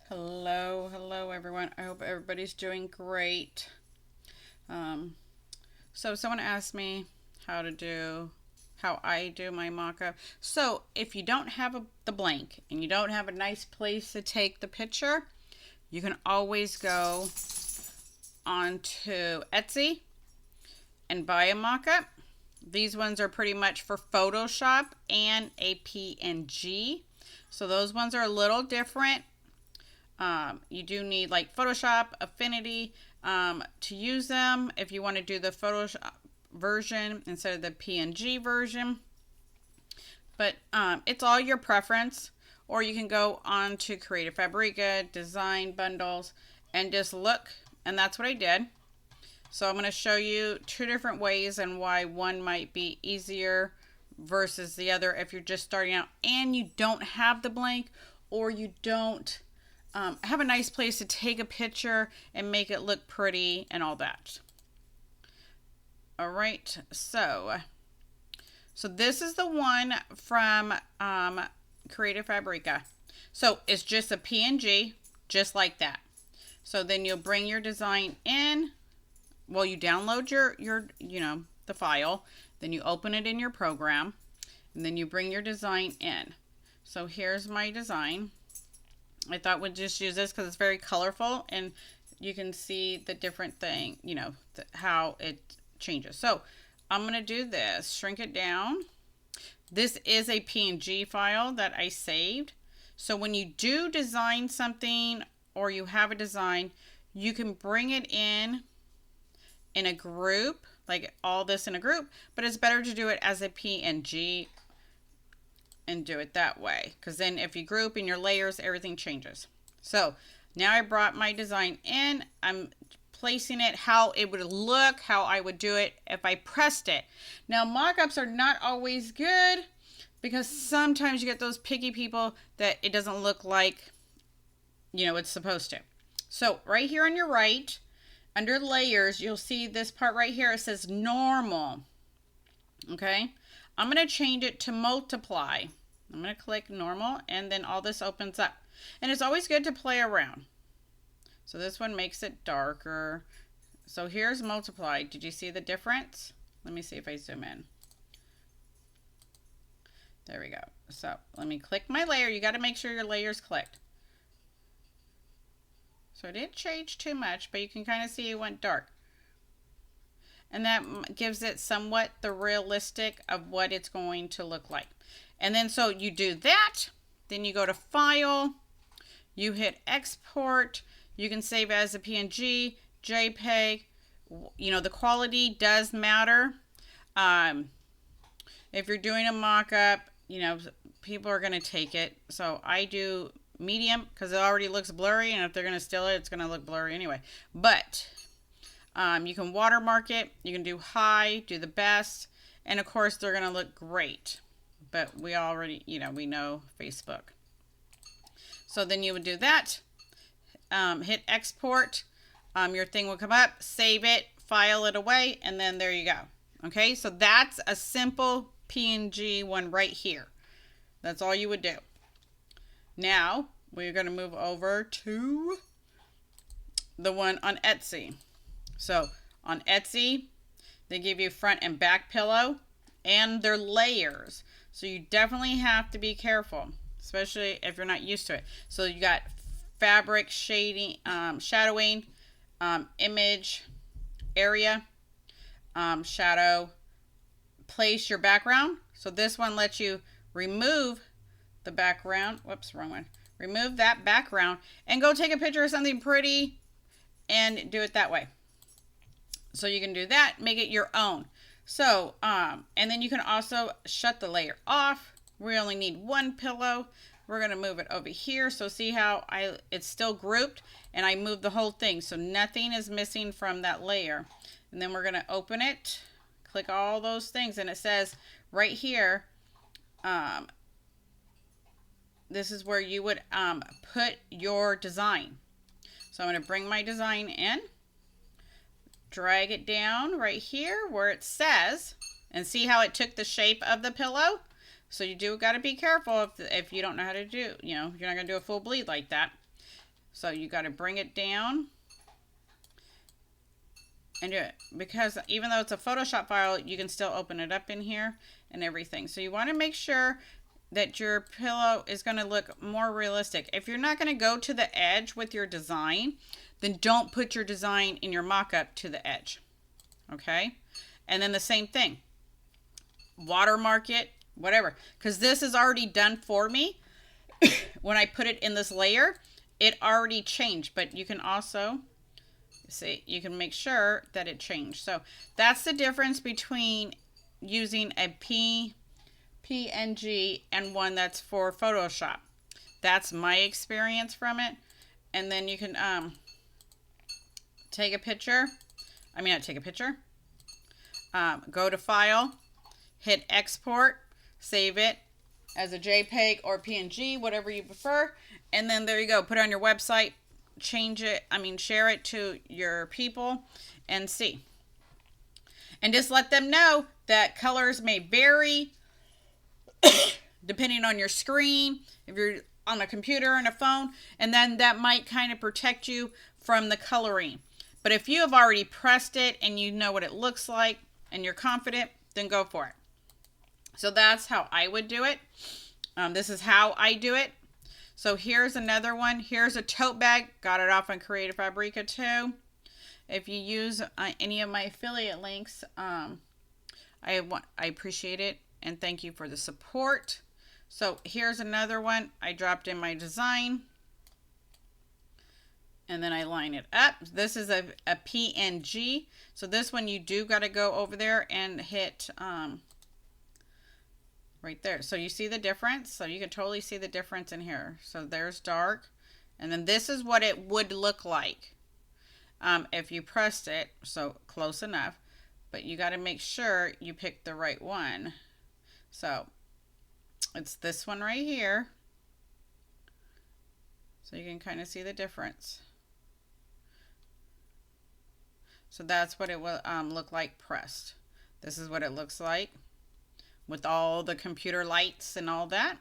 Hello everyone. I hope everybody's doing great. So someone asked me how I do my mock-up. So if you don't have the blank and you don't have a nice place to take the picture, you can always go onto Etsy and buy a mock-up. These ones are pretty much for Photoshop and a PNG. So those ones are a little different. You do need like Photoshop, Affinity to use them if you want to do the Photoshop version instead of the PNG version. But it's all your preference. Or you can go on to Creative Fabrica, Design Bundles, and just look. And that's what I did. So I'm going to show you two different ways and why one might be easier versus the other if you're just starting out and you don't have the blank or you don't have a nice place to take a picture and make it look pretty and all that. All right, so this is the one from Creative Fabrica. So it's just a PNG, just like that. So then you'll bring your design in. Well, you download your the file, then you open it in your program, and then you bring your design in. So here's my design. I thought we'd just use this because it's very colorful and you can see the different thing, how it changes. So I'm going to do this, shrink it down. This is a PNG file that I saved. So when you do design something or you have a design, you can bring it in a group, like all this in a group, but it's better to do it as a PNG and do it that way, because then if you group in your layers, everything changes. So now I brought my design in. I'm placing it how it would look, how I would do it if I pressed it. Now mock-ups are not always good because sometimes you get those picky people that it doesn't look like it's supposed to. So right here on your right, under layers, you'll see this part right here. It says normal. Okay. I'm going to change it to multiply. I'm going to click normal and then all this opens up. And it's always good to play around. So this one makes it darker. So here's multiply. Did you see the difference? Let me see if I zoom in. There we go. So let me click my layer. You got to make sure your layer's clicked. So it didn't change too much, but you can kind of see it went dark. And that gives it somewhat the realistic of what it's going to look like. And then so you do that, then you go to File, you hit Export, you can save as a PNG, JPEG. The quality does matter. If you're doing a mock-up, people are going to take it. So I do medium because it already looks blurry, and if they're going to steal it, it's going to look blurry anyway. But you can watermark it. You can do high, do the best. And of course, they're going to look great. But we already, we know Facebook. So then you would do that. Hit export. Your thing will come up. Save it. File it away. And then there you go. Okay, so that's a simple PNG one right here. That's all you would do. Now, we're going to move over to the one on Etsy. So on Etsy, they give you front and back pillow and their layers. So you definitely have to be careful, especially if you're not used to it. So you got fabric shading, shadowing, image, area, shadow, place your background. So this one lets you remove the background. Whoops, wrong one. Remove that background and go take a picture of something pretty and do it that way. So you can do that, make it your own. So, and then you can also shut the layer off. We only need one pillow. We're going to move it over here. So see how it's still grouped and I moved the whole thing. So nothing is missing from that layer. And then we're going to open it, click all those things. And it says right here, this is where you would put your design. So I'm going to bring my design in. Drag it down right here where it says, and see how it took the shape of the pillow. So you do got to be careful if you don't know how to do, you're not going to do a full bleed like that. So you got to bring it down and do it, because even though it's a Photoshop file, you can still open it up in here and everything. So you want to make sure that your pillow is going to look more realistic. If you're not going to go to the edge with your design, then don't put your design in your mock-up to the edge. Okay? And then the same thing. Watermark it, whatever. Because this is already done for me. When I put it in this layer, it already changed. But you can also, see, you can make sure that it changed. So that's the difference between using a PNG and one that's for Photoshop. That's my experience from it. And then you can take a picture. I mean, not take a picture. Go to File, hit Export, save it as a JPEG or PNG, whatever you prefer. And then there you go. Put it on your website. Change it. I mean, share it to your people and see. And just let them know that colors may vary depending on your screen, if you're on a computer and a phone, and then that might kind of protect you from the coloring. But if you have already pressed it and you know what it looks like and you're confident, then go for it. So that's how I would do it. This is how I do it. So here's another one. Here's a tote bag. Got it off on Creative Fabrica too. If you use any of my affiliate links, I appreciate it. And thank you for the support. So here's another one. I dropped in my design. And then I line it up. This is a PNG. So this one you do got to go over there and hit right there. So you see the difference? So you can totally see the difference in here. So there's dark. And then this is what it would look like if you pressed it. So close enough. But you got to make sure you pick the right one. So it's this one right here. So you can kind of see the difference. So that's what it will look like pressed. This is what it looks like with all the computer lights and all that.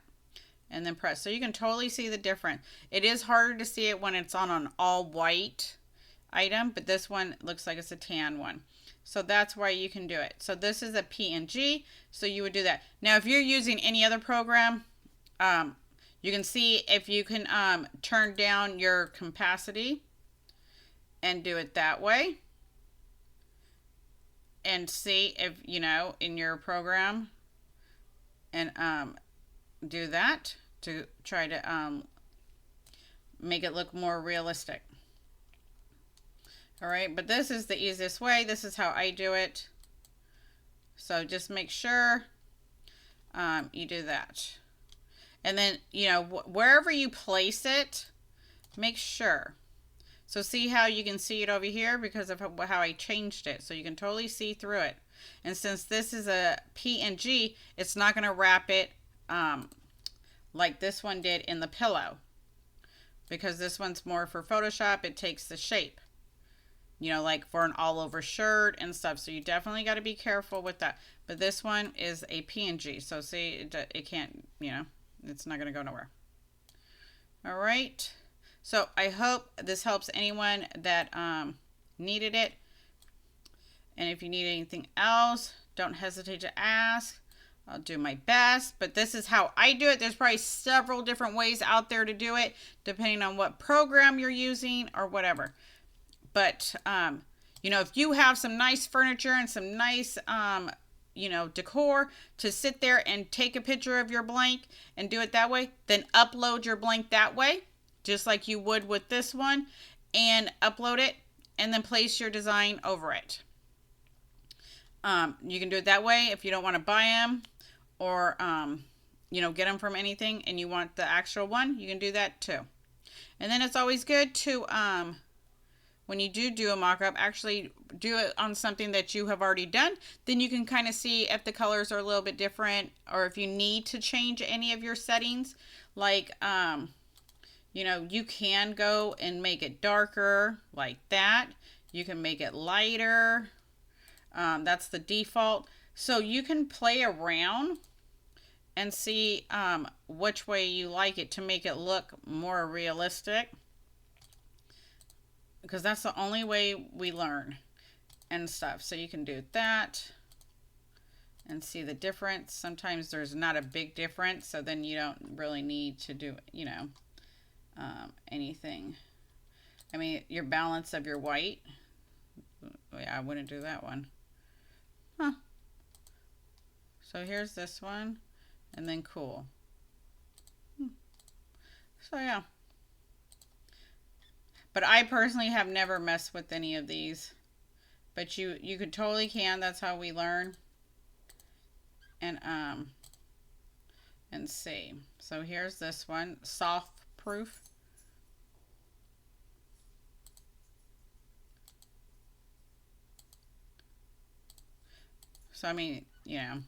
And then press. So you can totally see the difference. It is harder to see it when it's on an all white item, but this one looks like it's a tan one. So that's why you can do it. So this is a PNG, so you would do that. Now, if you're using any other program, you can see if you can turn down your opacity and do it that way. And see if, you know, in your program, and do that to try to make it look more realistic. All right, but this is the easiest way. This is how I do it. So just make sure you do that. And then, you know, wherever you place it, make sure. So see how you can see it over here because of how I changed it. So you can totally see through it. And since this is a PNG, it's not going to wrap it like this one did in the pillow. Because this one's more for Photoshop, it takes the shape. You know, like for an all over shirt and stuff. So you definitely got to be careful with that. But this one is a PNG. So see, it can't, you know, it's not going to go nowhere. All right. So I hope this helps anyone that needed it. And if you need anything else, don't hesitate to ask. I'll do my best. But this is how I do it. There's probably several different ways out there to do it, depending on what program you're using or whatever. But, you know, if you have some nice furniture and some nice, you know, decor to sit there and take a picture of your blank and do it that way, then upload your blank that way, just like you would with this one, and upload it and then place your design over it. You can do it that way if you don't want to buy them or, you know, get them from anything and you want the actual one, you can do that too. And then it's always good to, when you do a mock-up, actually do it on something that you have already done. Then you can kind of see if the colors are a little bit different or if you need to change any of your settings. Like, you know, you can go and make it darker like that. You can make it lighter. That's the default. So you can play around and see which way you like it to make it look more realistic. because that's the only way we learn and stuff. So you can do that and see the difference. Sometimes there's not a big difference, so then you don't really need to do, you know, anything. I mean, your balance of your white. Yeah, I wouldn't do that one. Huh. So here's this one, and then cool. So yeah. But I personally have never messed with any of these. But you could totally can. That's how we learn. And see. So here's this one, soft proof. So I mean, you know,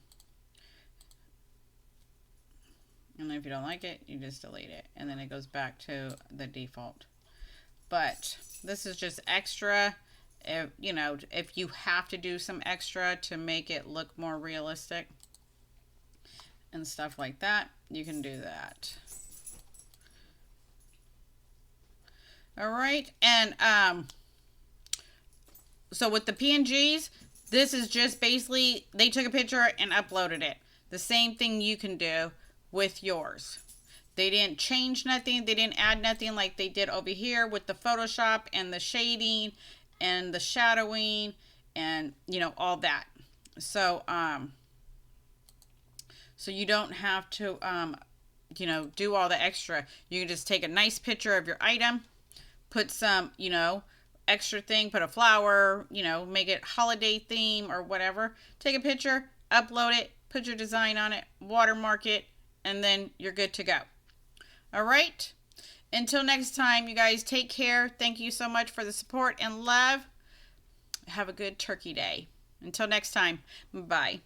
and if you don't like it, you just delete it, and then it goes back to the default. But this is just extra. If, you know, if you have to do some extra to make it look more realistic and stuff like that, you can do that. All right, and so with the PNGs, this is just basically they took a picture and uploaded it. The same thing you can do with yours. They didn't change nothing. They didn't add nothing like they did over here with the Photoshop and the shading and the shadowing and, you know, all that. So, so you don't have to, you know, do all the extra. You can just take a nice picture of your item, put some, you know, extra thing, put a flower, you know, make it holiday theme or whatever. Take a picture, upload it, put your design on it, watermark it, and then you're good to go. All right. Until next time, you guys take care. Thank you so much for the support and love. Have a good turkey day. Until next time, bye.